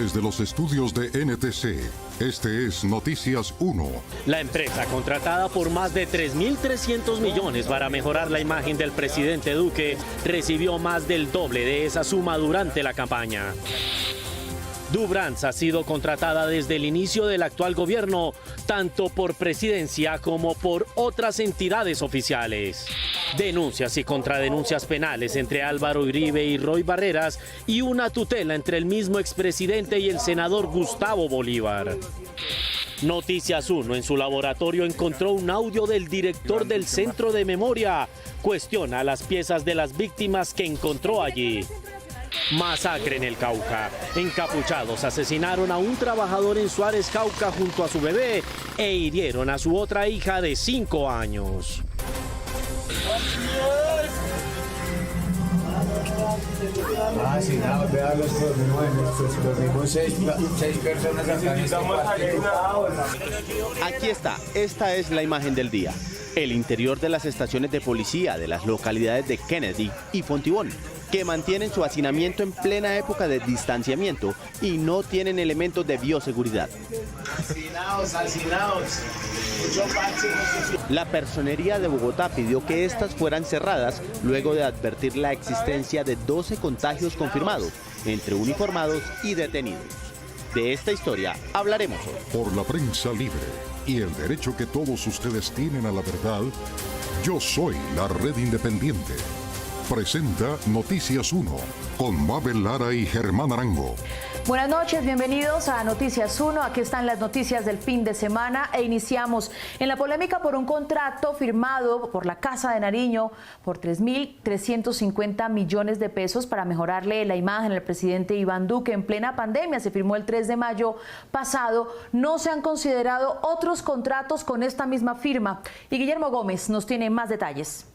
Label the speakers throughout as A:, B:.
A: Desde los estudios de NTC, este es Noticias 1.
B: La empresa contratada por más de 3.300 millones para mejorar la imagen del presidente Duque recibió más del doble de esa suma durante la campaña. Dubrands ha sido contratada desde el inicio del actual gobierno, tanto por presidencia como por otras entidades oficiales. Denuncias y contradenuncias penales entre Álvaro Uribe y Roy Barreras y una tutela entre el mismo expresidente y el senador Gustavo Bolívar. Noticias 1 en su laboratorio encontró un audio del director del Centro de Memoria. Cuestiona las piezas de las víctimas que encontró allí. Masacre en el Cauca. Encapuchados asesinaron a un trabajador en Suárez, Cauca, junto a su bebé e hirieron a su otra hija de 5 años.
C: Aquí está, esta es la imagen del día. El interior de las estaciones de policía de las localidades de Kennedy y Fontibón, que mantienen su hacinamiento en plena época de distanciamiento y no tienen elementos de bioseguridad. La Personería de Bogotá pidió que estas fueran cerradas luego de advertir la existencia de 12 contagios confirmados entre uniformados y detenidos. De esta historia hablaremos hoy.
A: Por la prensa libre y el derecho que todos ustedes tienen a la verdad, yo soy la Red Independiente. Presenta Noticias 1 con Mabel Lara y Germán Arango.
D: Buenas noches, bienvenidos a Noticias 1. Aquí están las noticias del fin de semana e iniciamos en la polémica por un contrato firmado por la Casa de Nariño por 3.350 millones de pesos para mejorarle la imagen al presidente Iván Duque. En plena pandemia se firmó el 3 de mayo pasado. No se han considerado otros contratos con esta misma firma. Y Guillermo Gómez nos tiene más detalles.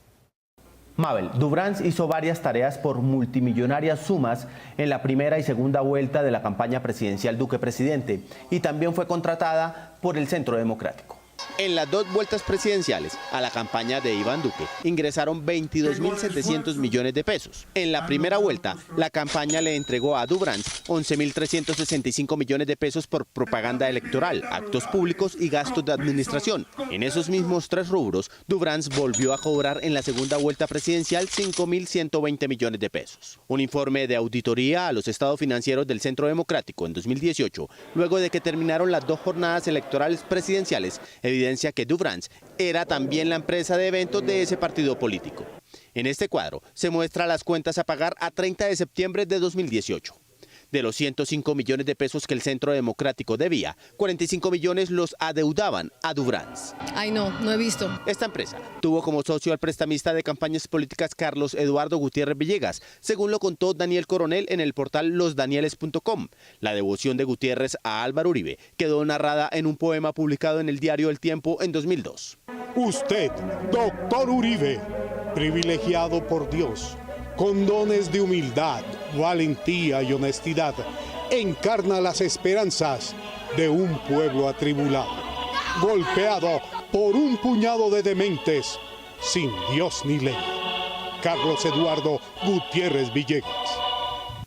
C: Mabel, Dubrands hizo varias tareas por multimillonarias sumas en la primera y segunda vuelta de la campaña presidencial Duque presidente y también fue contratada por el Centro Democrático. En las dos vueltas presidenciales a la campaña de Iván Duque ingresaron 22.700 millones de pesos. En la primera vuelta, la campaña le entregó a Dubrands 11.365 millones de pesos por propaganda electoral, actos públicos y gastos de administración. En esos mismos tres rubros, Dubrands volvió a cobrar en la segunda vuelta presidencial 5.120 millones de pesos. Un informe de auditoría a los estados financieros del Centro Democrático en 2018, luego de que terminaron las dos jornadas electorales presidenciales, evidencia que Dubrands era también la empresa de eventos de ese partido político. En este cuadro se muestra las cuentas a pagar a 30 de septiembre de 2018. De los 105 millones de pesos que el Centro Democrático debía, 45 millones los adeudaban a Dubrands.
E: Ay, no he visto.
C: Esta empresa tuvo como socio al prestamista de campañas políticas Carlos Eduardo Gutiérrez Villegas, según lo contó Daniel Coronel en el portal losdanieles.com. La devoción de Gutiérrez a Álvaro Uribe quedó narrada en un poema publicado en el diario El Tiempo en 2002.
F: Usted, doctor Uribe, privilegiado por Dios, con dones de humildad, valentía y honestidad, encarna las esperanzas de un pueblo atribulado, golpeado por un puñado de dementes, sin Dios ni ley. Carlos Eduardo Gutiérrez Villegas.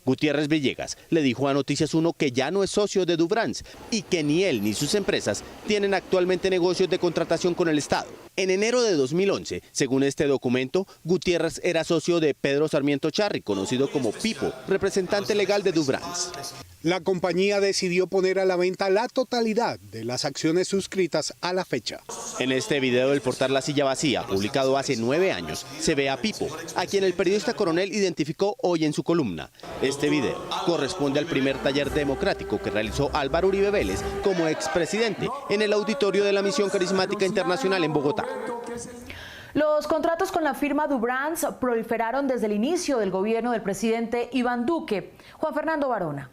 C: Gutiérrez Villegas le dijo a Noticias 1 que ya no es socio de Dubrands y que ni él ni sus empresas tienen actualmente negocios de contratación con el Estado. En enero de 2011, según este documento, Gutiérrez era socio de Pedro Sarmiento Charri, conocido como Pipo, representante legal de Dubrands.
F: La compañía decidió poner a la venta la totalidad de las acciones suscritas a la fecha.
C: En este video del portal La Silla Vacía, publicado hace 9 años, se ve a Pipo, a quien el periodista Coronel identificó hoy en su columna. Este video corresponde al primer taller democrático que realizó Álvaro Uribe Vélez como expresidente en el auditorio de la Misión Carismática Internacional en Bogotá.
D: Los contratos con la firma Dubrands proliferaron desde el inicio del gobierno del presidente Iván Duque. Juan Fernando Barona.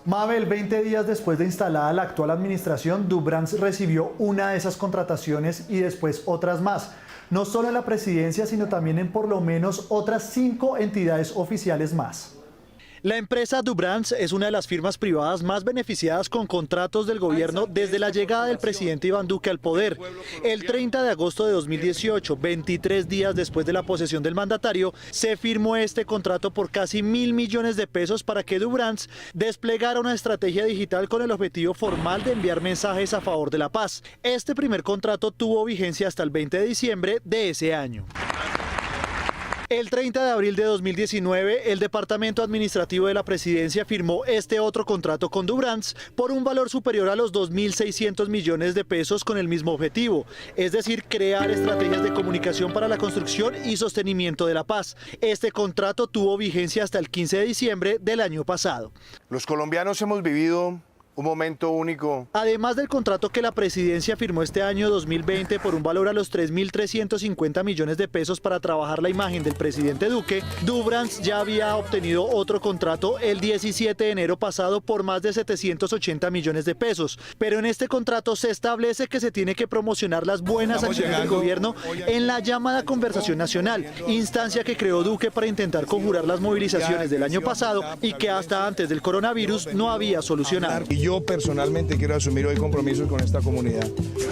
G: Mabel, 20 días después de instalada la actual administración, Dubrands recibió una de esas contrataciones y después otras más. No solo en la presidencia, sino también en por lo menos otras 5 entidades oficiales más. La empresa Dubrans es una de las firmas privadas más beneficiadas con contratos del gobierno desde la llegada del presidente Iván Duque al poder. El 30 de agosto de 2018, 23 días después de la posesión del mandatario, se firmó este contrato por casi 1.000 millones de pesos para que Dubrans desplegara una estrategia digital con el objetivo formal de enviar mensajes a favor de la paz. Este primer contrato tuvo vigencia hasta el 20 de diciembre de ese año. El 30 de abril de 2019, el Departamento Administrativo de la Presidencia firmó este otro contrato con Dubrans por un valor superior a los 2.600 millones de pesos con el mismo objetivo, es decir, crear estrategias de comunicación para la construcción y sostenimiento de la paz. Este contrato tuvo vigencia hasta el 15 de diciembre del año pasado.
E: Los colombianos hemos vivido un momento único.
G: Además del contrato que la presidencia firmó este año 2020 por un valor a los 3.350 millones de pesos para trabajar la imagen del presidente Duque, Dubrans ya había obtenido otro contrato el 17 de enero pasado por más de 780 millones de pesos. Pero en este contrato se establece que se tiene que promocionar las buenas acciones del gobierno en la llamada Conversación Nacional, instancia que creó Duque para intentar conjurar las movilizaciones del año pasado y que hasta antes del coronavirus no había solucionado.
E: Yo personalmente quiero asumir hoy compromisos con esta comunidad.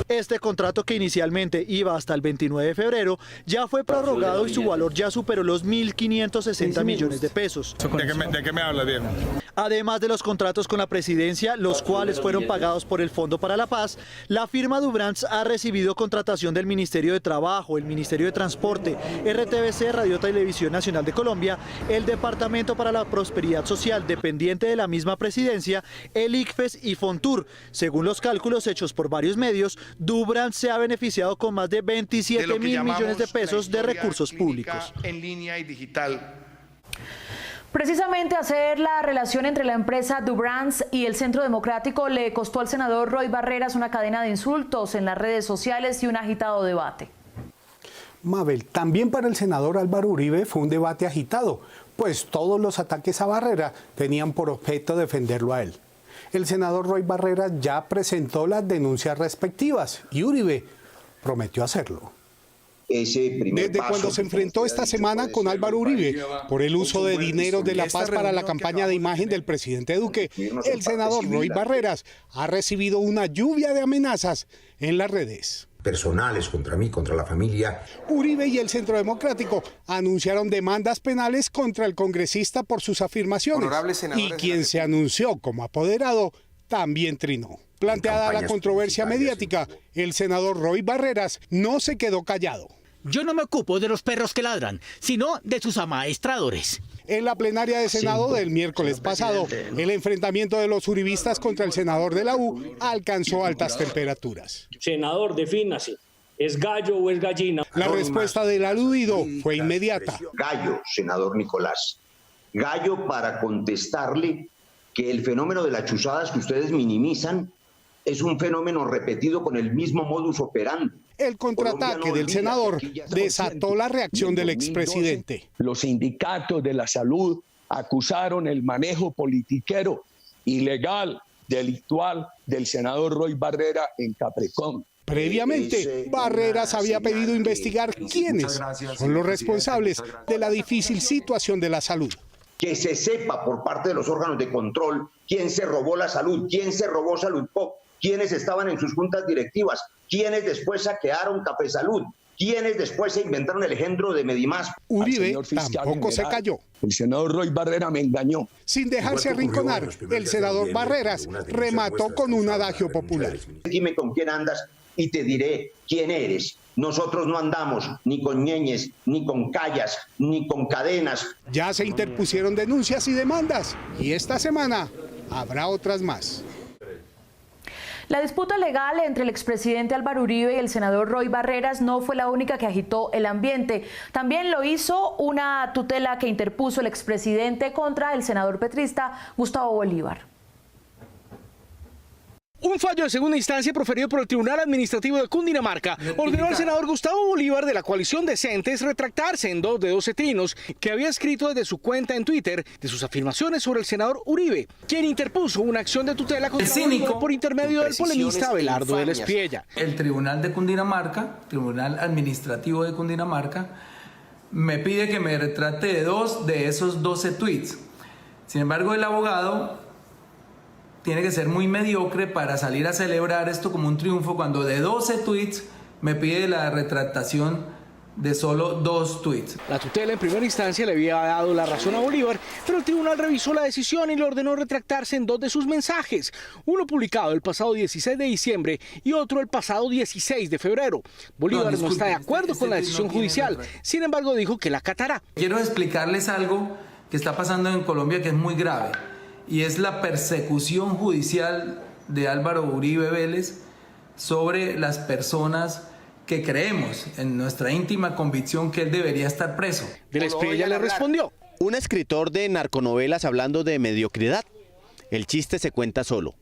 G: Este contrato, que inicialmente iba hasta el 29 de febrero, ya fue prorrogado y su valor ya superó los 1.560 millones de pesos.
E: ¿De qué me hablas, Diego?
G: Además de los contratos con la presidencia, los cuales fueron pagados por el Fondo para la Paz, la firma Dubrans ha recibido contratación del Ministerio de Trabajo, el Ministerio de Transporte, RTBC, Radio Televisión Nacional de Colombia, el Departamento para la Prosperidad Social, dependiente de la misma presidencia, el ICFES y Fontur. Según los cálculos hechos por varios medios, Dubrans se ha beneficiado con más de 27.000 millones de pesos de recursos públicos.
E: En línea y digital.
D: Precisamente hacer la relación entre la empresa Dubrans y el Centro Democrático le costó al senador Roy Barreras una cadena de insultos en las redes sociales y un agitado debate.
F: Mabel, también para el senador Álvaro Uribe fue un debate agitado, pues todos los ataques a Barrera tenían por objeto defenderlo a él. El senador Roy Barreras ya presentó las denuncias respectivas y Uribe prometió hacerlo. Desde cuando se enfrentó esta semana con Álvaro Uribe por el uso de dinero de la paz para la campaña de imagen del presidente Duque, el senador Roy Barreras ha recibido una lluvia de amenazas en las redes.
H: Personales contra mí, contra la familia.
F: Uribe y el Centro Democrático anunciaron demandas penales contra el congresista por sus afirmaciones. Y quien se anunció como apoderado también trinó. Planteada la controversia mediática, el senador Roy Barreras no se quedó callado.
I: Yo no me ocupo de los perros que ladran, sino de sus amaestradores.
F: En la plenaria de Senado del miércoles pasado, el enfrentamiento de los uribistas contra el senador de la U alcanzó altas temperaturas.
J: Senador, defínase. ¿Es gallo o es gallina?
F: La respuesta del aludido fue inmediata.
H: Gallo, senador Nicolás. Gallo para contestarle que el fenómeno de las chuzadas que ustedes minimizan es un fenómeno repetido con el mismo modus operandi.
F: El contraataque del senador desató la reacción del expresidente.
K: Los sindicatos de la salud acusaron el manejo politiquero, ilegal, delictual del senador Roy Barrera en Caprecón.
F: Previamente, Barreras había pedido investigar quiénes son los responsables de la difícil situación de la salud.
H: Que se sepa por parte de los órganos de control quién se robó la salud, quién se robó Salud Pop, quiénes estaban en sus juntas directivas, quiénes después saquearon Café Salud, quiénes después se inventaron el engendro de Medimás.
F: Uribe tampoco se cayó.
K: El senador Roy Barrera me engañó.
F: Sin dejarse arrinconar, el senador Barreras remató con un adagio popular.
H: Dime con quién andas y te diré quién eres. Nosotros no andamos ni con ñeñes, ni con callas, ni con cadenas.
F: Ya se interpusieron denuncias y demandas, y esta semana habrá otras más.
D: La disputa legal entre el expresidente Álvaro Uribe y el senador Roy Barreras no fue la única que agitó el ambiente. También lo hizo una tutela que interpuso el expresidente contra el senador petrista Gustavo Bolívar.
L: Un fallo de segunda instancia proferido por el Tribunal Administrativo de Cundinamarca ordenó al senador Gustavo Bolívar de la coalición Decentes retractarse en 2 de 12 trinos que había escrito desde su cuenta en Twitter de sus afirmaciones sobre el senador Uribe, quien interpuso una acción de tutela contra Bolívar por intermedio del polemista Abelardo del Espiella.
M: El Tribunal de Cundinamarca, Tribunal Administrativo de Cundinamarca, me pide que me retrate de 2 de esos 12 tweets. Sin embargo, el abogado tiene que ser muy mediocre para salir a celebrar esto como un triunfo cuando de 12 tweets me pide la retractación de solo 2 tweets.
L: La tutela en primera instancia le había dado la razón a Bolívar, pero el tribunal revisó la decisión y le ordenó retractarse en 2 de sus mensajes, uno publicado el pasado 16 de diciembre y otro el pasado 16 de febrero. Bolívar no está de acuerdo con la decisión judicial, sin embargo dijo que la acatará.
M: Quiero explicarles algo que está pasando en Colombia que es muy grave, y es la persecución judicial de Álvaro Uribe Vélez sobre las personas que creemos en nuestra íntima convicción que él debería estar preso.
L: De la Espriella le respondió.
C: Un escritor de narconovelas hablando de mediocridad. El chiste se cuenta solo.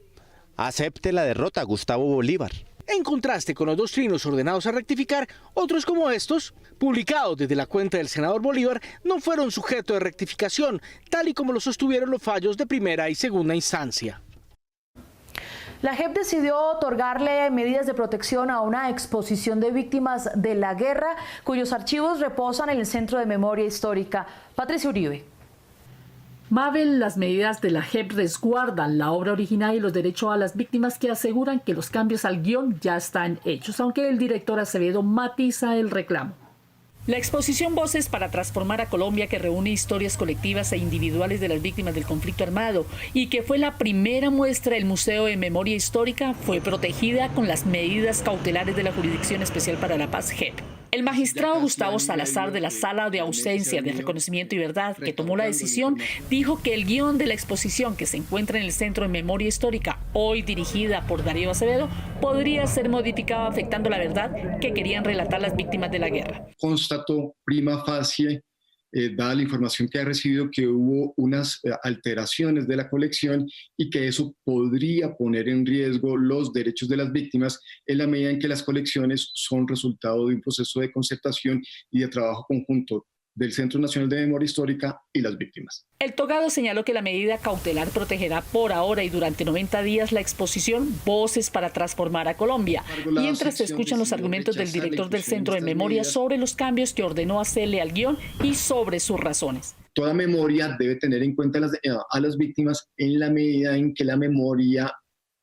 C: Acepte la derrota, Gustavo Bolívar.
L: En contraste con los 2 trinos ordenados a rectificar, otros como estos, publicados desde la cuenta del senador Bolívar, no fueron sujeto de rectificación, tal y como lo sostuvieron los fallos de primera y segunda instancia.
D: La JEP decidió otorgarle medidas de protección a una exposición de víctimas de la guerra, cuyos archivos reposan en el Centro de Memoria Histórica. Patricia Uribe.
N: Mabel, las medidas de la JEP resguardan la obra original y los derechos a las víctimas, que aseguran que los cambios al guión ya están hechos, aunque el director Acevedo matiza el reclamo.
O: La exposición Voces para Transformar a Colombia, que reúne historias colectivas e individuales de las víctimas del conflicto armado y que fue la primera muestra del Museo de Memoria Histórica, fue protegida con las medidas cautelares de la Jurisdicción Especial para la Paz, JEP. El magistrado Gustavo Salazar, de la Sala de Ausencia de Reconocimiento y Verdad, que tomó la decisión, dijo que el guión de la exposición, que se encuentra en el Centro de Memoria Histórica, hoy dirigida por Darío Acevedo, podría ser modificado afectando la verdad que querían relatar las víctimas de la guerra.
P: Constató prima facie, dada la información que ha recibido, que hubo unas alteraciones de la colección y que eso podría poner en riesgo los derechos de las víctimas en la medida en que las colecciones son resultado de un proceso de concertación y de trabajo conjunto del Centro Nacional de Memoria Histórica y las víctimas.
O: El togado señaló que la medida cautelar protegerá por ahora y durante 90 días la exposición Voces para Transformar a Colombia, mientras se escuchan los argumentos del director del Centro de Memoria sobre los cambios que ordenó hacerle al guión y sobre sus razones.
P: Toda memoria debe tener en cuenta a las víctimas en la medida en que la memoria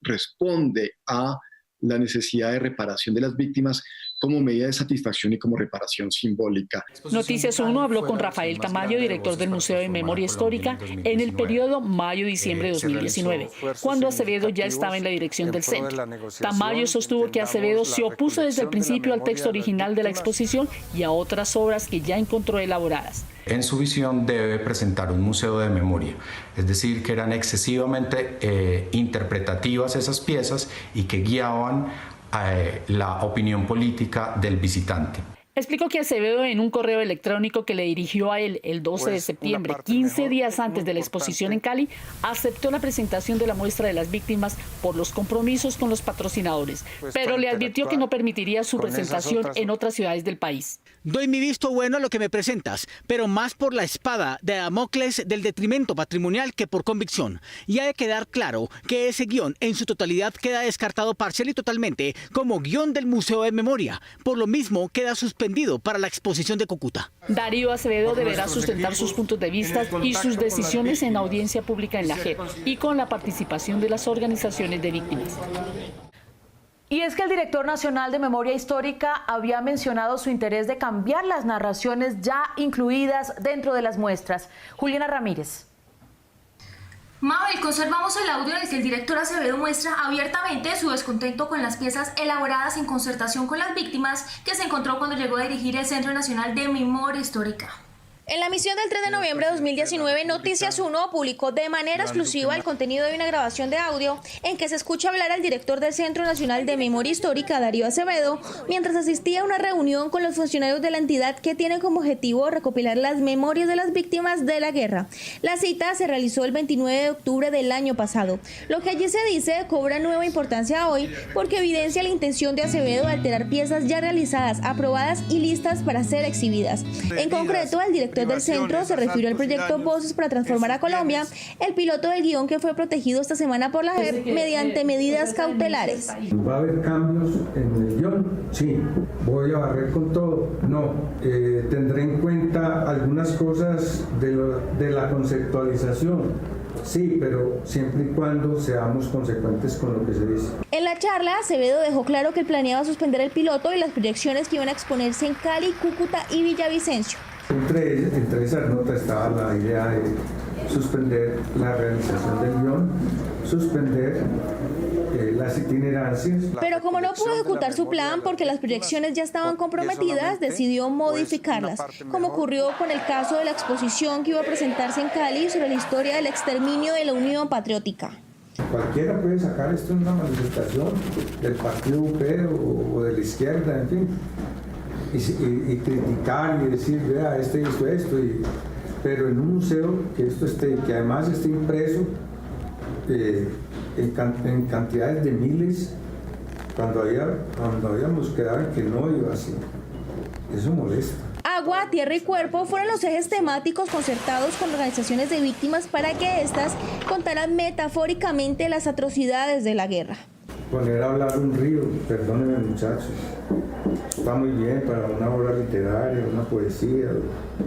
P: responde a la necesidad de reparación de las víctimas como medida de satisfacción y como reparación simbólica.
O: Noticias 1 habló con Rafael Tamayo, director del Museo de Memoria Histórica, en el periodo mayo-diciembre de 2019, cuando Acevedo ya estaba en la dirección del centro. Tamayo sostuvo que Acevedo se opuso desde el principio al texto original de la exposición y a otras obras que ya encontró elaboradas.
Q: En su visión debe presentar un museo de memoria, es decir, que eran excesivamente interpretativas esas piezas y que guiaban la opinión política del visitante.
O: Explicó que Acevedo, en un correo electrónico que le dirigió a él el 12 de septiembre, 15 días antes de la exposición en Cali, aceptó la presentación de la muestra de las víctimas por los compromisos con los patrocinadores, pero le advirtió que no permitiría su presentación en otras ciudades del país.
I: Doy mi visto bueno a lo que me presentas, pero más por la espada de Damocles del detrimento patrimonial que por convicción. Y ha de quedar claro que ese guión en su totalidad queda descartado parcial y totalmente como guión del Museo de Memoria. Por lo mismo queda suspendido para la exposición de Cúcuta.
O: Darío Acevedo deberá sustentar sus puntos de vista y sus decisiones en audiencia pública en la JEP y con la participación de las organizaciones de víctimas.
D: Y es que el director nacional de Memoria Histórica había mencionado su interés de cambiar las narraciones ya incluidas dentro de las muestras. Juliana Ramírez.
R: Mabel, conservamos el audio en el que el director Acevedo muestra abiertamente su descontento con las piezas elaboradas en concertación con las víctimas que se encontró cuando llegó a dirigir el Centro Nacional de Memoria Histórica.
S: En la emisión del 3 de noviembre de 2019, Noticias 1 publicó de manera exclusiva el contenido de una grabación de audio en que se escucha hablar al director del Centro Nacional de Memoria Histórica, Darío Acevedo, mientras asistía a una reunión con los funcionarios de la entidad que tiene como objetivo recopilar las memorias de las víctimas de la guerra. La cita se realizó el 29 de octubre del año pasado. Lo que allí se dice cobra nueva importancia hoy porque evidencia la intención de Acevedo de alterar piezas ya realizadas, aprobadas y listas para ser exhibidas. En concreto, el director del centro se refirió al proyecto Voces para Transformar a Colombia, el piloto del guión que fue protegido esta semana por la JEP mediante medidas cautelares.
T: Va a haber cambios en el guión Sí, voy a barrer con todo. No, tendré en cuenta algunas cosas de la conceptualización. Sí, pero siempre y cuando seamos consecuentes con lo que se dice.
S: En la charla, Acevedo dejó claro que planeaba suspender el piloto y las proyecciones que iban a exponerse en Cali, Cúcuta y Villavicencio.
T: Entre esas notas estaba la idea de suspender la realización del guión, suspender las itinerancias.
S: Pero como no pudo ejecutar su plan porque las proyecciones ya estaban comprometidas, decidió modificarlas, como ocurrió con el caso de la exposición que iba a presentarse en Cali sobre la historia del exterminio de la Unión Patriótica.
T: Cualquiera puede sacar esto en una manifestación del partido UP o de la izquierda, en fin, y criticar y decir, vea, este hizo esto, pero en un museo que esto esté, que además esté impreso en cantidades de miles, cuando habíamos quedado en que no iba así, eso molesta.
S: Agua, tierra y cuerpo fueron los ejes temáticos concertados con organizaciones de víctimas para que éstas contaran metafóricamente las atrocidades de la guerra.
T: Poner a hablar un río, perdónenme muchachos, está muy bien para una obra literaria, una poesía.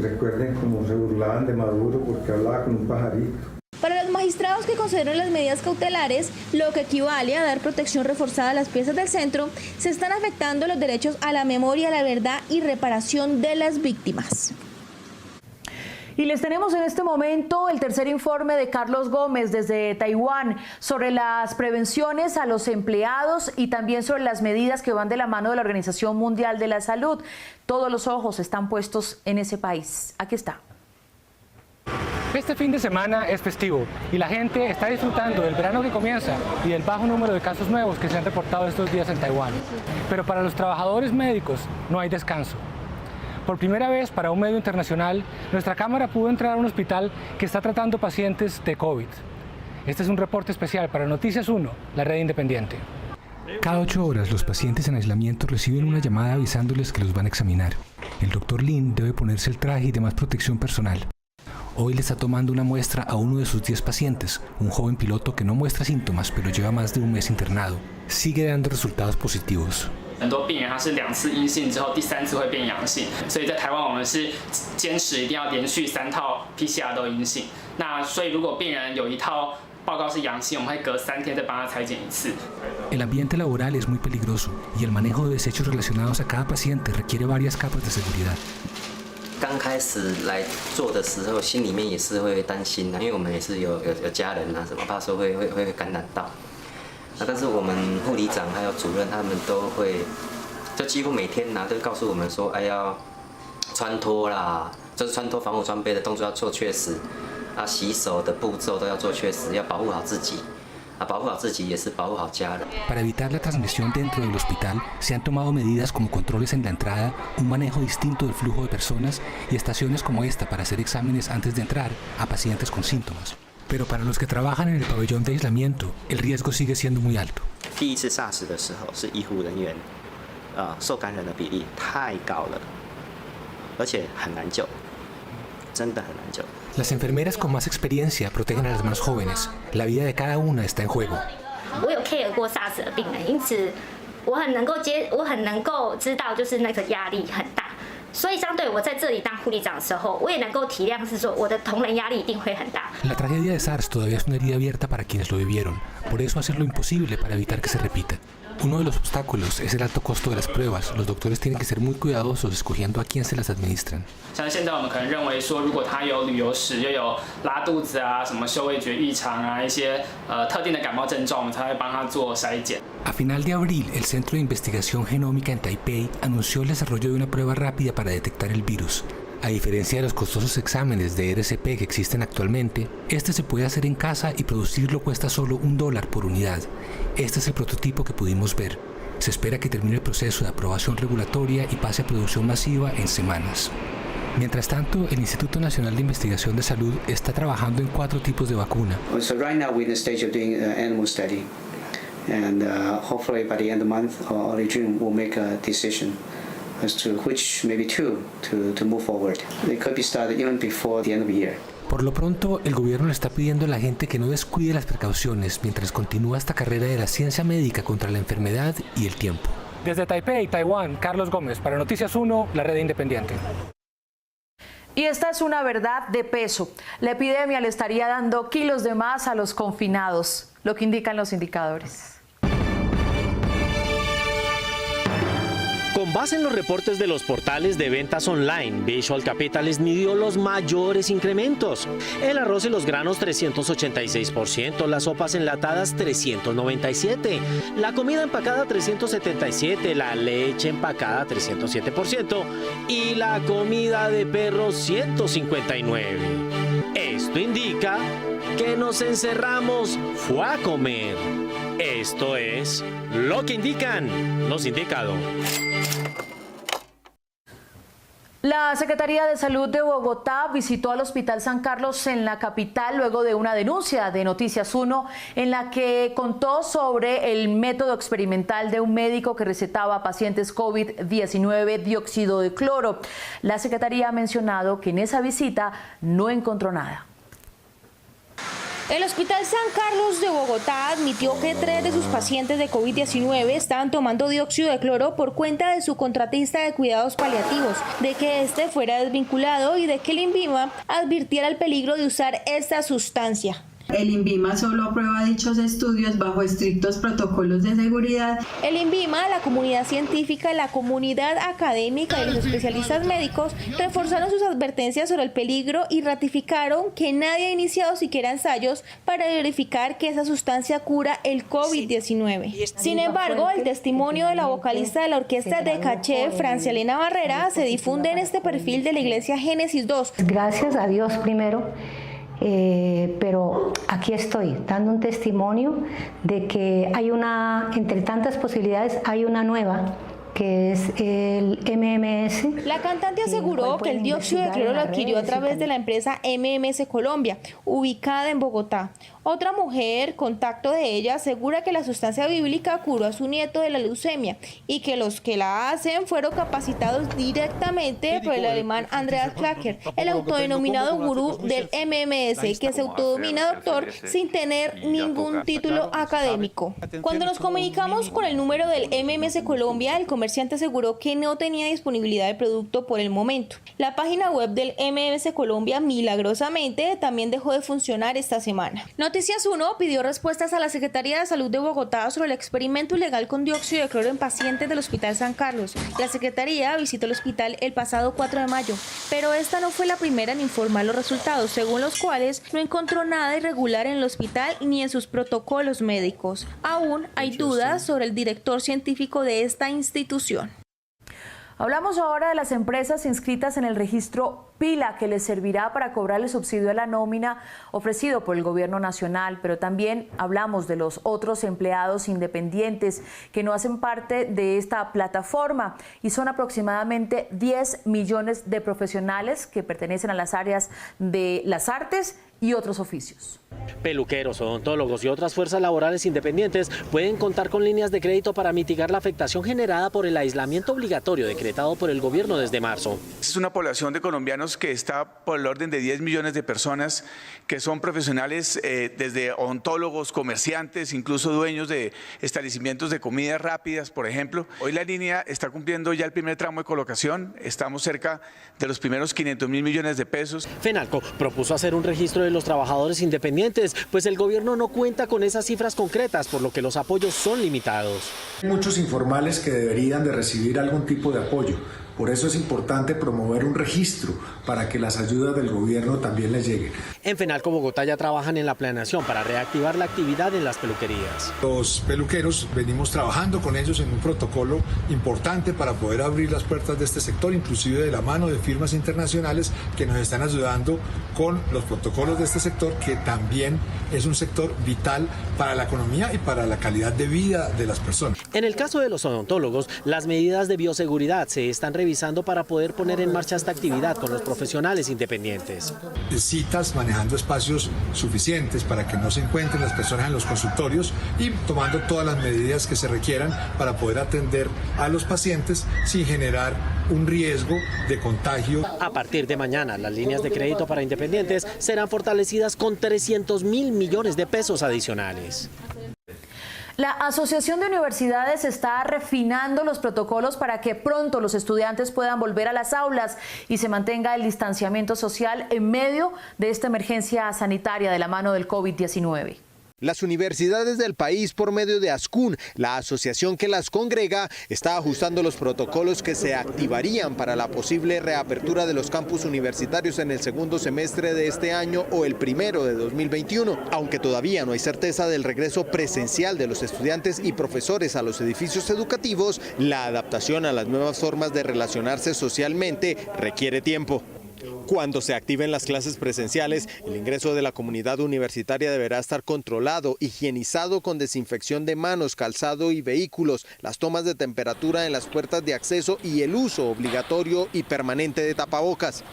T: Recuerden cómo se burlaban de Maduro porque hablaba con un pajarito.
S: Para los magistrados que consideran las medidas cautelares, lo que equivale a dar protección reforzada a las piezas del centro, se están afectando los derechos a la memoria, a la verdad y reparación de las víctimas.
D: Y les tenemos en este momento el tercer informe de Carlos Gómez desde Taiwán sobre las prevenciones a los empleados y también sobre las medidas que van de la mano de la Organización Mundial de la Salud. Todos los ojos están puestos en ese país. Aquí está.
U: Este fin de semana es festivo y la gente está disfrutando del verano que comienza y del bajo número de casos nuevos que se han reportado estos días en Taiwán. Pero para los trabajadores médicos no hay descanso. Por primera vez para un medio internacional, nuestra cámara pudo entrar a un hospital que está tratando pacientes de COVID. Este es un reporte especial para Noticias 1, la red independiente.
V: Cada 8 horas los pacientes en aislamiento reciben una llamada avisándoles que los van a examinar. El doctor Lin debe ponerse el traje y demás protección personal. Hoy le está tomando una muestra a uno de sus 10 pacientes, un joven piloto que no muestra síntomas, pero lleva más de un mes internado. Sigue dando resultados positivos.
W: 很多病人他是2次阴性之后第3次会变阳性，所以在台湾我们是坚持一定要连续3套 PCR 都阴性。那所以如果病人有1套报告是阳性，我们会隔3天再帮他采检1次。
V: El ambiente laboral es muy peligroso y el manejo de desechos relacionados a cada paciente requiere varias capas de seguridad.
X: 刚开始来做的时候，心里面也是会担心的，因为我们也是有家人啊，什么怕说会感染到。但是我们护理长还有主任他们都会，就几乎每天都告诉我们说，要穿脱啦，就是穿脱防护装备的动作要做确实，洗手的步骤都要做确实，要保护好自己。
V: Para evitar la transmisión dentro del hospital, se han tomado medidas como controles en la entrada, un manejo distinto del flujo de personas y estaciones como esta para hacer exámenes antes de entrar a pacientes con síntomas. Pero para los que trabajan en el pabellón de aislamiento, el riesgo sigue siendo muy alto.
X: 第一次 SARS 的时候，是医护人员受感染的比例太高了，而且很难救，真的很难救。
V: Las enfermeras con más experiencia protegen a las más jóvenes. La vida de cada una está en juego.
Y: 我有 care 过 SARS 的病人，因此我很能够知道就是那个压力很大。所以相对我在这里当护理长的时候，我也能够体谅是说我的同仁压力一定会很大。
V: La tragedia de SARS todavía es una herida abierta para quienes lo vivieron. Por eso hacer lo imposible para evitar que se repita. Uno de los obstáculos es el alto costo de las pruebas. Los doctores tienen que ser muy cuidadosos escogiendo a quién se las administran.
W: 像现在我们可能认为说，如果他有旅游史，又有拉肚子啊、什么嗅味觉异常啊、一些特定的感冒症状，我们才会帮他做筛检。
V: A final de abril, el Centro de Investigación Genómica en Taipei anunció el desarrollo de una prueba rápida para detectar el virus. A diferencia de los costosos exámenes de RCP que existen actualmente, este se puede hacer en casa y producirlo cuesta solo $1 por unidad. Este es el prototipo que pudimos ver. Se espera que termine el proceso de aprobación regulatoria y pase a producción masiva en semanas. Mientras tanto, el Instituto Nacional de Investigación de Salud está trabajando en 4 tipos de vacuna.
Z: So right now we're in the stage of doing an animal study, and hopefully by the end of the month or early June we'll make a decision as to which maybe 2 to move forward. It could be started even before the end of the year.
V: Por lo pronto, el gobierno le está pidiendo a la gente que no descuide las precauciones mientras continúa esta carrera de la ciencia médica contra la enfermedad y el tiempo.
U: Desde Taipei, Taiwán, Carlos Gómez, para Noticias 1, la red independiente.
D: Y esta es una verdad de peso. La epidemia le estaría dando kilos de más a los confinados, lo que indican los indicadores.
A: Con base en los reportes de los portales de ventas online, Visual Capitalist midió los mayores incrementos. El arroz y los granos 386%, las sopas enlatadas 397%, la comida empacada 377%, la leche empacada 307% y la comida de perros 159%. Esto indica que nos encerramos fue a comer. Esto es lo que indican los indicadores.
D: La Secretaría de Salud de Bogotá visitó al Hospital San Carlos en la capital luego de una denuncia de Noticias 1 en la que contó sobre el método experimental de un médico que recetaba a pacientes COVID-19 dióxido de cloro. La Secretaría ha mencionado que en esa visita no encontró nada.
S: El Hospital San Carlos de Bogotá admitió que 3 de sus pacientes de COVID-19 estaban tomando dióxido de cloro por cuenta de su contratista de cuidados paliativos, de que este fuera desvinculado y de que el INVIMA advirtiera el peligro de usar esta sustancia.
B: El INVIMA solo aprueba dichos estudios bajo estrictos protocolos de seguridad.
S: El INVIMA, la comunidad científica, la comunidad académica y los especialistas médicos reforzaron sus advertencias sobre el peligro y ratificaron que nadie ha iniciado siquiera ensayos para verificar que esa sustancia cura el COVID-19. Sin embargo, el testimonio de la vocalista de la orquesta de Caché, Francia Elena Barrera, se difunde en este perfil de la iglesia Génesis 2.
E: Gracias a Dios primero. Pero aquí estoy dando un testimonio de que hay entre tantas posibilidades, hay una nueva, que es el MMS.
S: La cantante aseguró que el dióxido de cloro lo adquirió a través de la empresa MMS Colombia, ubicada en Bogotá. Otra mujer, contacto de ella, asegura que la sustancia bíblica curó a su nieto de la leucemia y que los que la hacen fueron capacitados directamente por el alemán Andreas Klacker, el autodenominado gurú del MMS, que se autodomina doctor sin tener ningún título académico. Cuando nos comunicamos con el número del MMS Colombia, el comerciante aseguró que no tenía disponibilidad de producto por el momento. La página web del MMS Colombia, milagrosamente, también dejó de funcionar esta semana. Noticias 1 pidió respuestas a la Secretaría de Salud de Bogotá sobre el experimento ilegal con dióxido de cloro en pacientes del Hospital San Carlos. La Secretaría visitó el hospital el pasado 4 de mayo, pero esta no fue la primera en informar los resultados, según los cuales no encontró nada irregular en el hospital ni en sus protocolos médicos. Aún hay dudas sobre el director científico de esta institución.
D: Hablamos ahora de las empresas inscritas en el registro Pila, que les servirá para cobrar el subsidio a la nómina ofrecido por el gobierno nacional, pero también hablamos de los otros empleados independientes que no hacen parte de esta plataforma y son aproximadamente 10 millones de profesionales que pertenecen a las áreas de las artes y otros oficios.
A: Peluqueros, odontólogos y otras fuerzas laborales independientes pueden contar con líneas de crédito para mitigar la afectación generada por el aislamiento obligatorio decretado por el gobierno desde marzo.
G: Es una población de colombianos que está por el orden de 10 millones de personas que son profesionales desde odontólogos, comerciantes, incluso dueños de establecimientos de comidas rápidas, por ejemplo. Hoy la línea está cumpliendo ya el primer tramo de colocación, estamos cerca de los primeros 500.000 millones de pesos.
A: FENALCO propuso hacer un registro de los trabajadores independientes, pues el gobierno no cuenta con esas cifras concretas, por lo que los apoyos son limitados.
J: Hay muchos informales que deberían de recibir algún tipo de apoyo. Por eso es importante promover un registro para que las ayudas del gobierno también les lleguen.
A: En FENALCO Bogotá ya trabajan en la planeación para reactivar la actividad en las peluquerías.
J: Los peluqueros venimos trabajando con ellos en un protocolo importante para poder abrir las puertas de este sector, inclusive de la mano de firmas internacionales que nos están ayudando con los protocolos de este sector, que también es un sector vital para la economía y para la calidad de vida de las personas.
A: En el caso de los odontólogos, las medidas de bioseguridad se están revisando para poder poner en marcha esta actividad con los profesionales independientes.
J: Citas, manejando espacios suficientes para que no se encuentren las personas en los consultorios y tomando todas las medidas que se requieran para poder atender a los pacientes sin generar un riesgo de contagio.
A: A partir de mañana, las líneas de crédito para independientes serán fortalecidas con 300.000 millones de pesos adicionales.
D: La Asociación de Universidades está refinando los protocolos para que pronto los estudiantes puedan volver a las aulas y se mantenga el distanciamiento social en medio de esta emergencia sanitaria de la mano del COVID-19.
C: Las universidades del país, por medio de ASCUN, la asociación que las congrega, está ajustando los protocolos que se activarían para la posible reapertura de los campus universitarios en el segundo semestre de este año o el primero de 2021. Aunque todavía no hay certeza del regreso presencial de los estudiantes y profesores a los edificios educativos, la adaptación a las nuevas formas de relacionarse socialmente requiere tiempo. Cuando se activen las clases presenciales, el ingreso de la comunidad universitaria deberá estar controlado, higienizado con desinfección de manos, calzado y vehículos, las tomas de temperatura en las puertas de acceso y el uso obligatorio y permanente de tapabocas.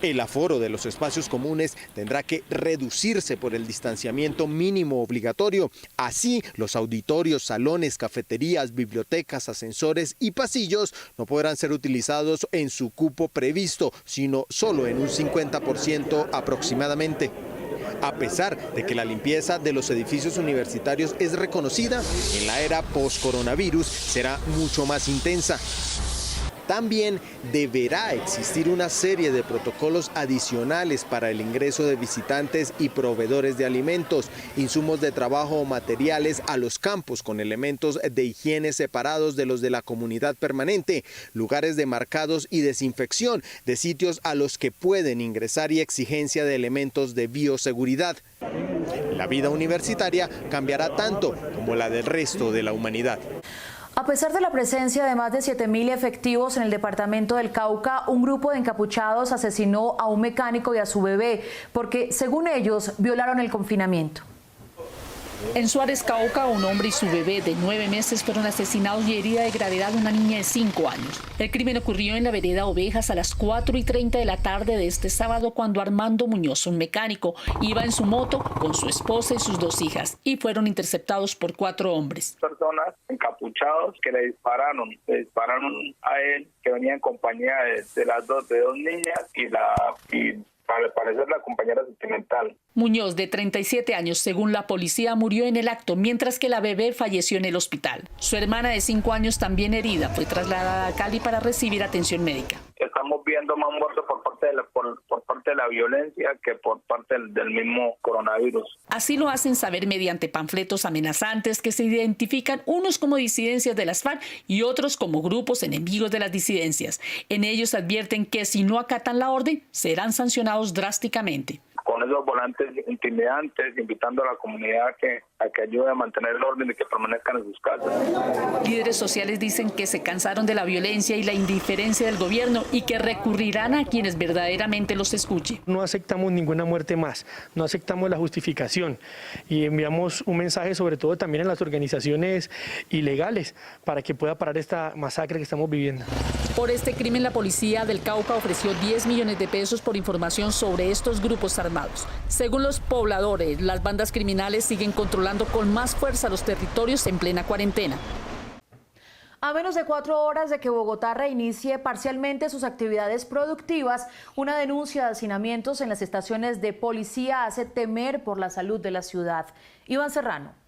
C: El aforo de los espacios comunes tendrá que reducirse por el distanciamiento mínimo obligatorio. Así, los auditorios, salones, cafeterías, bibliotecas, ascensores y pasillos no podrán ser utilizados en su cupo previsto, sino solo en un 50% aproximadamente. A pesar de que la limpieza de los edificios universitarios es reconocida, en la era post-coronavirus será mucho más intensa. También deberá existir una serie de protocolos adicionales para el ingreso de visitantes y proveedores de alimentos, insumos de trabajo o materiales a los campos con elementos de higiene separados de los de la comunidad permanente, lugares demarcados y desinfección de sitios a los que pueden ingresar y exigencia de elementos de bioseguridad. La vida universitaria cambiará tanto como la del resto de la humanidad.
D: A pesar de la presencia de más de 7.000 efectivos en el departamento del Cauca, un grupo de encapuchados asesinó a un mecánico y a su bebé porque, según ellos, violaron el confinamiento.
O: En Suárez, Cauca, un hombre y su bebé de 9 meses fueron asesinados y herida de gravedad una niña de 5 años. El crimen ocurrió en la vereda Ovejas a las 4:30 de la tarde de este sábado cuando Armando Muñoz, un mecánico, iba en su moto con su esposa y sus 2 hijas y fueron interceptados por 4 hombres.
F: Personas encapuchados que le dispararon a él, que venía en compañía de dos niñas y al parecer la compañera sentimental.
O: Muñoz, de 37 años, según la policía, murió en el acto, mientras que la bebé falleció en el hospital. Su hermana de 5 años, también herida, fue trasladada a Cali para recibir atención médica.
F: Estamos viendo más muertos por parte de la violencia que por parte del mismo coronavirus.
O: Así lo hacen saber mediante panfletos amenazantes que se identifican unos como disidencias de las FARC y otros como grupos enemigos de las disidencias. En ellos advierten que si no acatan la orden, serán sancionados drásticamente.
F: Con esos volantes intimidantes, invitando a la comunidad a que ayude a mantener el orden y que permanezcan en sus casas.
O: Líderes sociales dicen que se cansaron de la violencia y la indiferencia del gobierno y que recurrirán a quienes verdaderamente los escuchen.
H: No aceptamos ninguna muerte más, no aceptamos la justificación y enviamos un mensaje sobre todo también a las organizaciones ilegales para que pueda parar esta masacre que estamos viviendo.
O: Por este crimen, la policía del Cauca ofreció 10 millones de pesos por información sobre estos grupos armados. Según los pobladores, las bandas criminales siguen controlando con más fuerza los territorios en plena cuarentena.
D: A menos de 4 horas de que Bogotá reinicie parcialmente sus actividades productivas, una denuncia de hacinamientos en las estaciones de policía hace temer por la salud de la ciudad. Iván Serrano.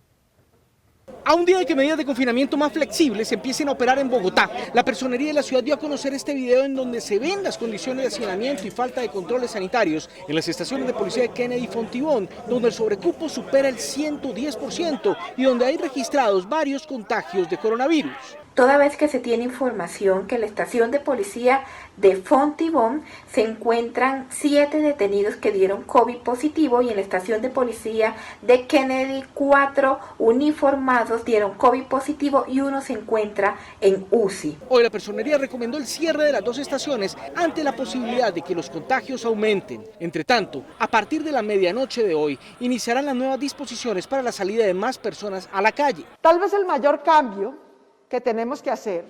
I: A un día de que medidas de confinamiento más flexibles empiecen a operar en Bogotá, la Personería de la ciudad dio a conocer este video en donde se ven las condiciones de hacinamiento y falta de controles sanitarios en las estaciones de policía de Kennedy y Fontibón, donde el sobrecupo supera el 110% y donde hay registrados varios contagios de coronavirus.
K: Toda vez que se tiene información que en la estación de policía de Fontibón se encuentran 7 detenidos que dieron COVID positivo y en la estación de policía de Kennedy 4 uniformados dieron COVID positivo y uno se encuentra en UCI.
I: Hoy la Personería recomendó el cierre de las 2 estaciones ante la posibilidad de que los contagios aumenten. Entre tanto, a partir de la medianoche de hoy iniciarán las nuevas disposiciones para la salida de más personas a la calle.
L: Tal vez el mayor cambio que tenemos que hacer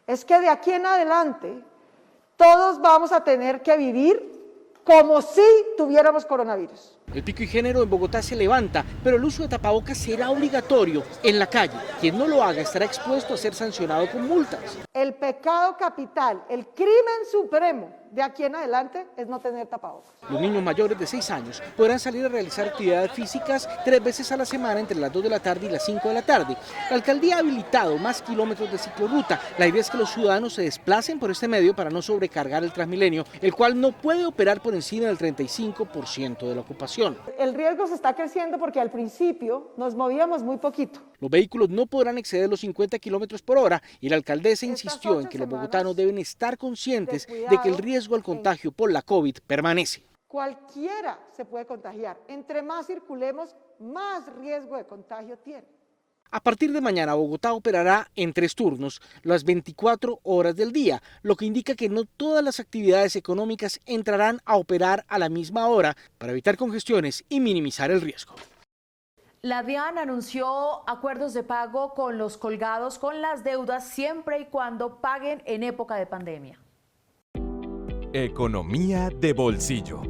L: es que de aquí en adelante todos vamos a tener que vivir como si tuviéramos coronavirus.
I: El pico y género en Bogotá se levanta, pero el uso de tapabocas será obligatorio en la calle. Quien no lo haga estará expuesto a ser sancionado con multas.
L: El pecado capital, el crimen supremo de aquí en adelante es no tener tapabocas.
I: Los niños mayores de 6 años podrán salir a realizar actividades físicas 3 veces a la semana entre las 2 de la tarde y las 5 de la tarde. La alcaldía ha habilitado más kilómetros de ciclorruta. La idea es que los ciudadanos se desplacen por este medio para no sobrecargar el Transmilenio, el cual no puede operar por encima del 35% de la ocupación.
L: El riesgo se está creciendo porque al principio nos movíamos muy poquito.
I: Los vehículos no podrán exceder los 50 kilómetros por hora y la alcaldesa insistió en que los bogotanos deben estar conscientes de que el riesgo al contagio por la COVID permanece.
L: Cualquiera se puede contagiar. Entre más circulemos, más riesgo de contagio tiene.
I: A partir de mañana, Bogotá operará en 3 turnos, las 24 horas del día, lo que indica que no todas las actividades económicas entrarán a operar a la misma hora para evitar congestiones y minimizar el riesgo.
D: La DIAN anunció acuerdos de pago con los colgados con las deudas siempre y cuando paguen en época de pandemia.
M: Economía de bolsillo.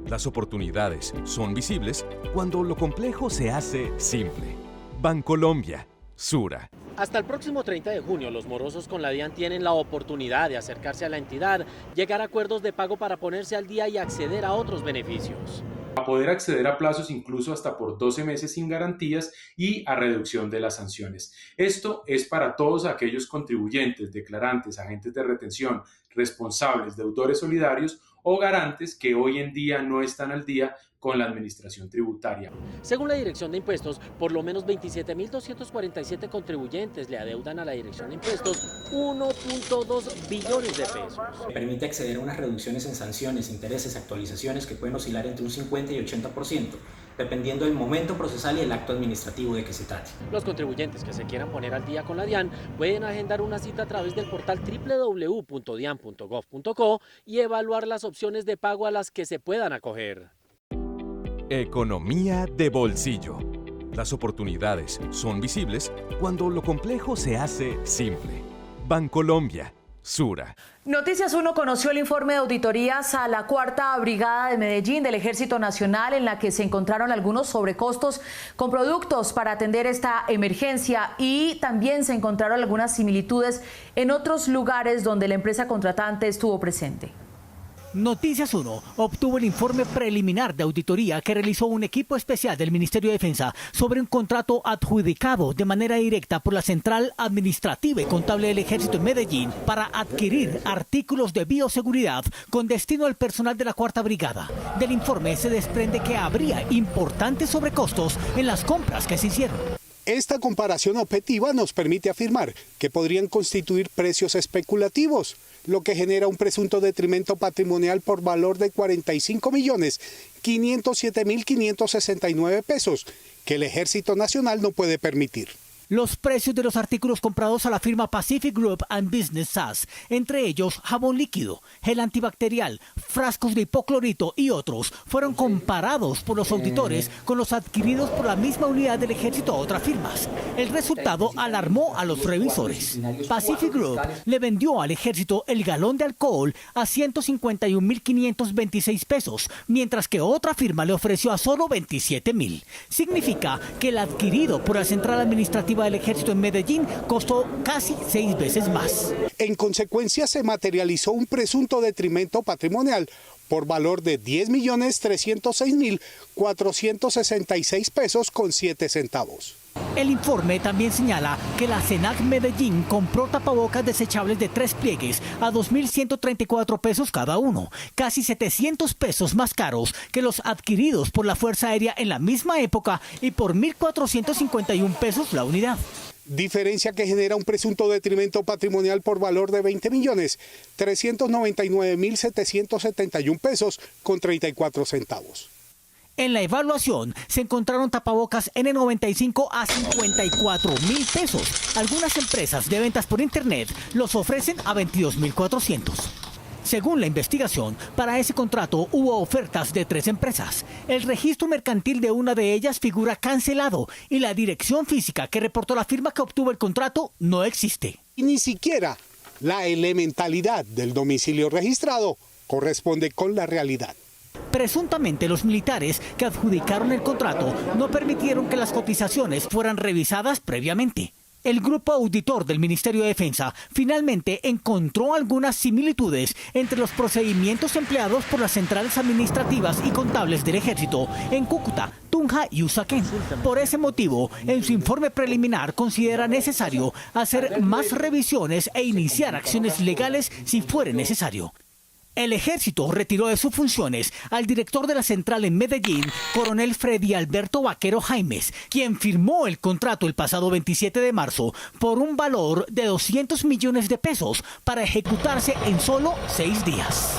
M: Las oportunidades son visibles cuando lo complejo se hace simple. Bancolombia, Sura.
A: Hasta el próximo 30 de junio, los morosos con la DIAN tienen la oportunidad de acercarse a la entidad, llegar a acuerdos de pago para ponerse al día y acceder a otros beneficios.
N: A poder acceder a plazos incluso hasta por 12 meses sin garantías y a reducción de las sanciones. Esto es para todos aquellos contribuyentes, declarantes, agentes de retención, responsables, deudores solidarios o garantes que hoy en día no están al día con la administración tributaria.
A: Según la Dirección de Impuestos, por lo menos 27.247 contribuyentes le adeudan a la Dirección de Impuestos 1.2 billones de pesos.
P: Permite acceder a unas reducciones en sanciones, intereses, actualizaciones que pueden oscilar entre un 50 y 80%, dependiendo del momento procesal y el acto administrativo de que se trate.
A: Los contribuyentes que se quieran poner al día con la DIAN pueden agendar una cita a través del portal www.dian.gov.co y evaluar las opciones de pago a las que se puedan acoger.
M: Economía de bolsillo. Las oportunidades son visibles cuando lo complejo se hace simple. Bancolombia, Sura.
D: Noticias 1 conoció el informe de auditorías a la 4ª Brigada de Medellín del Ejército Nacional, en la que se encontraron algunos sobrecostos con productos para atender esta emergencia, y también se encontraron algunas similitudes en otros lugares donde la empresa contratante estuvo presente.
I: Noticias 1 obtuvo el informe preliminar de auditoría que realizó un equipo especial del Ministerio de Defensa sobre un contrato adjudicado de manera directa por la Central Administrativa y Contable del Ejército en Medellín para adquirir artículos de bioseguridad con destino al personal de la 4ª Brigada. Del informe se desprende que habría importantes sobrecostos en las compras que se hicieron.
Q: Esta comparación objetiva nos permite afirmar que podrían constituir precios especulativos, lo que genera un presunto detrimento patrimonial por valor de 45.507.569 pesos, que el Ejército Nacional no puede permitir.
I: Los precios de los artículos comprados a la firma Pacific Group and Business SAS, entre ellos jabón líquido, gel antibacterial, frascos de hipoclorito y otros, fueron comparados por los auditores con los adquiridos por la misma unidad del Ejército a otras firmas. El resultado alarmó a los revisores. Pacific Group le vendió al Ejército el galón de alcohol a 151.526 pesos, mientras que otra firma le ofreció a solo 27.000. Significa que el adquirido por la Central Administrativa del Ejército en Medellín costó casi 6 veces más.
Q: En consecuencia, se materializó un presunto detrimento patrimonial por valor de 10.306.466 pesos con 7 centavos.
I: El informe también señala que la CENAC Medellín compró tapabocas desechables de 3 pliegues a 2.134 pesos cada uno, casi 700 pesos más caros que los adquiridos por la Fuerza Aérea en la misma época y por 1.451 pesos la unidad.
Q: Diferencia que genera un presunto detrimento patrimonial por valor de 20.399.771 pesos con 34 centavos.
I: En la evaluación se encontraron tapabocas N95 a 54.000 pesos. Algunas empresas de ventas por internet los ofrecen a 22.400. Según la investigación, para ese contrato hubo ofertas de 3 empresas. El registro mercantil de una de ellas figura cancelado y la dirección física que reportó la firma que obtuvo el contrato no existe.
Q: Y ni siquiera la elementalidad del domicilio registrado corresponde con la realidad.
I: Presuntamente los militares que adjudicaron el contrato no permitieron que las cotizaciones fueran revisadas previamente. El grupo auditor del Ministerio de Defensa finalmente encontró algunas similitudes entre los procedimientos empleados por las centrales administrativas y contables del Ejército en Cúcuta, Tunja y Usaquén. Por ese motivo, en su informe preliminar considera necesario hacer más revisiones e iniciar acciones legales si fuere necesario. El Ejército retiró de sus funciones al director de la central en Medellín, coronel Freddy Alberto Vaquero Jaimes, quien firmó el contrato el pasado 27 de marzo por un valor de 200 millones de pesos para ejecutarse en solo 6 días.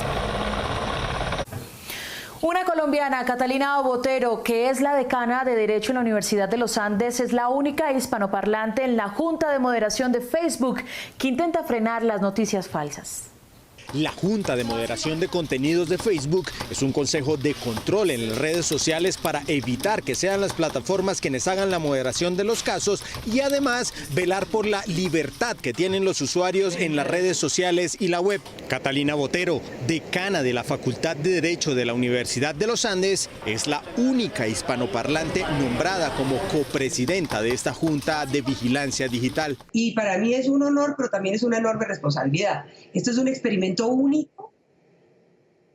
D: Una colombiana, Catalina Botero, que es la decana de Derecho en la Universidad de los Andes, es la única hispanoparlante en la Junta de Moderación de Facebook que intenta frenar las noticias falsas.
C: La Junta de Moderación de Contenidos de Facebook es un consejo de control en las redes sociales para evitar que sean las plataformas quienes hagan la moderación de los casos y además velar por la libertad que tienen los usuarios en las redes sociales y la web. Catalina Botero, decana de la Facultad de Derecho de la Universidad de los Andes, es la única hispanoparlante nombrada como copresidenta de esta Junta de Vigilancia Digital.
R: Y para mí es un honor, pero también es una enorme responsabilidad. Esto es un experimento único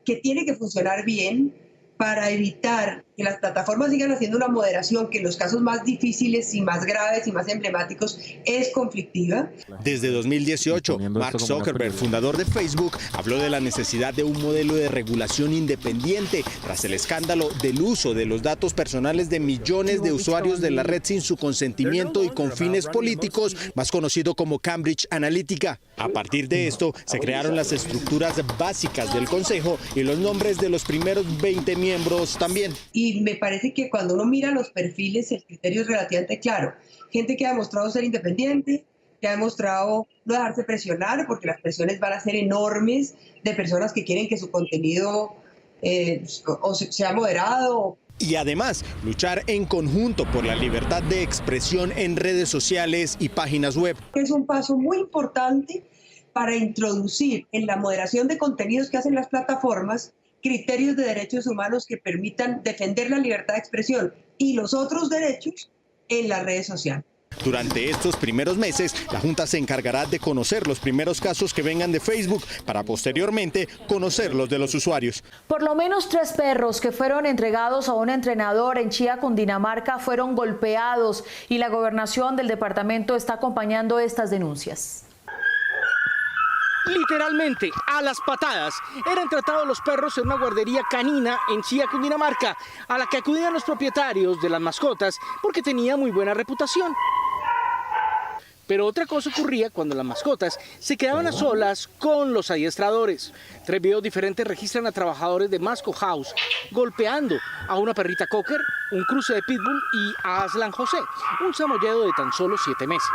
R: que tiene que funcionar bien para evitar que las plataformas sigan haciendo una moderación que en los casos más difíciles y más graves y más emblemáticos es conflictiva.
C: Desde 2018, Mark Zuckerberg, fundador de Facebook, habló de la necesidad de un modelo de regulación independiente tras el escándalo del uso de los datos personales de millones de usuarios de la red sin su consentimiento y con fines políticos, más conocido como Cambridge Analytica. A partir de esto, se crearon las estructuras básicas del Consejo y los nombres de los primeros 20 miembros también.
R: Y me parece que cuando uno mira los perfiles, el criterio es relativamente claro. Gente que ha demostrado ser independiente, que ha demostrado no dejarse presionar, porque las presiones van a ser enormes de personas que quieren que su contenido sea moderado.
C: Y además, luchar en conjunto por la libertad de expresión en redes sociales y páginas web.
R: Es un paso muy importante para introducir en la moderación de contenidos que hacen las plataformas criterios de derechos humanos que permitan defender la libertad de expresión y los otros derechos en las redes sociales.
C: Durante estos primeros meses, la Junta se encargará de conocer los primeros casos que vengan de Facebook para posteriormente conocer los de los usuarios.
D: Por lo menos 3 perros que fueron entregados a un entrenador en Chía, Cundinamarca, fueron golpeados y la gobernación del departamento está acompañando estas denuncias.
I: Literalmente, a las patadas, eran tratados los perros en una guardería canina en Chía, Cundinamarca, a la que acudían los propietarios de las mascotas porque tenía muy buena reputación. Pero otra cosa ocurría cuando las mascotas se quedaban a solas con los adiestradores. 3 videos diferentes registran a trabajadores de Masco House golpeando a una perrita cocker, un cruce de pitbull y a Aslan José, un samoyedo de tan solo 7 meses.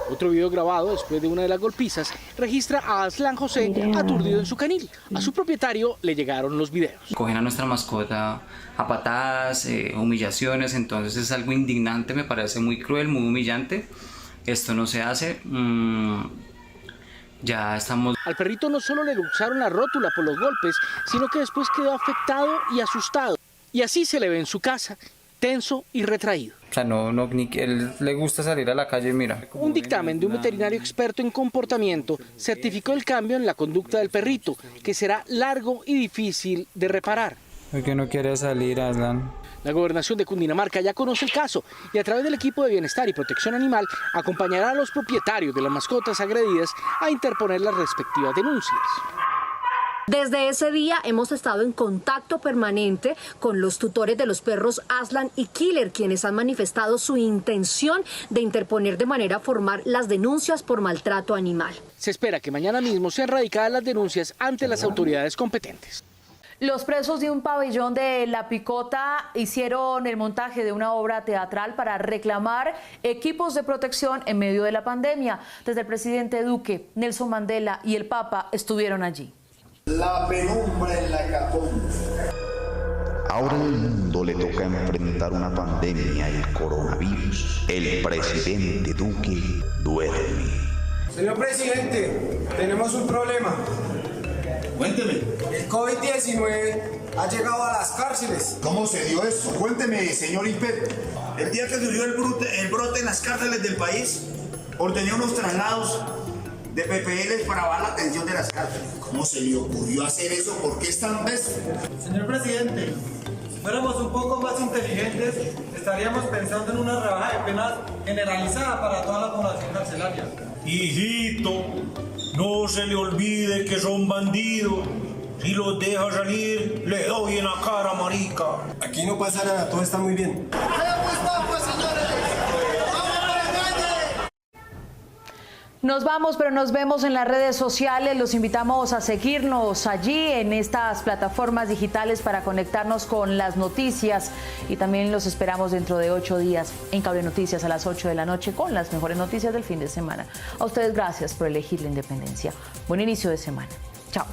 I: Otro video grabado después de una de las golpizas registra a Aslan José aturdido en su canil. A su propietario le llegaron los videos.
T: Cogen a nuestra mascota a patadas, humillaciones, entonces es algo indignante, me parece muy cruel, muy humillante. Esto no se hace. Ya estamos...
I: Al perrito no solo le luxaron la rótula por los golpes, sino que después quedó afectado y asustado. Y así se le ve en su casa, tenso y retraído.
T: O sea, ni él le gusta salir a la calle, mira.
I: Un dictamen de un veterinario experto en comportamiento certificó el cambio en la conducta del perrito, que será largo y difícil de reparar.
T: ¿Por qué no quiere salir, Aslan?
I: La gobernación de Cundinamarca ya conoce el caso y a través del equipo de Bienestar y Protección Animal acompañará a los propietarios de las mascotas agredidas a interponer las respectivas denuncias.
W: Desde ese día hemos estado en contacto permanente con los tutores de los perros Aslan y Killer, quienes han manifestado su intención de interponer de manera formal las denuncias por maltrato animal.
I: Se espera que mañana mismo sean radicadas las denuncias ante las autoridades competentes.
D: Los presos de un pabellón de La Picota hicieron el montaje de una obra teatral para reclamar equipos de protección en medio de la pandemia. Desde el presidente Duque, Nelson Mandela y el Papa estuvieron allí.
X: La penumbra en la hecatombe.
Y: Ahora al mundo le toca enfrentar una pandemia, el coronavirus. El presidente Duque duerme.
Z: Señor presidente, tenemos un problema.
Y: Cuénteme.
Z: El COVID-19 ha llegado a las cárceles.
Y: ¿Cómo se dio eso? Cuénteme, señor inspector.
X: El día que surgió el brote en las cárceles del país, ordené unos traslados de PPLs para bajar la tensión de las cárceles. ¿Cómo se le ocurrió hacer eso? ¿Por qué es tan bestia?
B: Señor presidente, si fuéramos un poco más inteligentes, estaríamos pensando en una rebaja de penas generalizada para toda la población carcelaria.
E: Hijito, no se le olvide que son bandidos. Si los deja salir, le doy en la cara, marica.
Z: Aquí no pasa nada, todo está muy bien.
D: Nos vamos, pero nos vemos en las redes sociales. Los invitamos a seguirnos allí en estas plataformas digitales para conectarnos con las noticias. Y también los esperamos dentro de 8 días en Cable Noticias a las 8 de la noche con las mejores noticias del fin de semana. A ustedes gracias por elegir la independencia. Buen inicio de semana. Chao.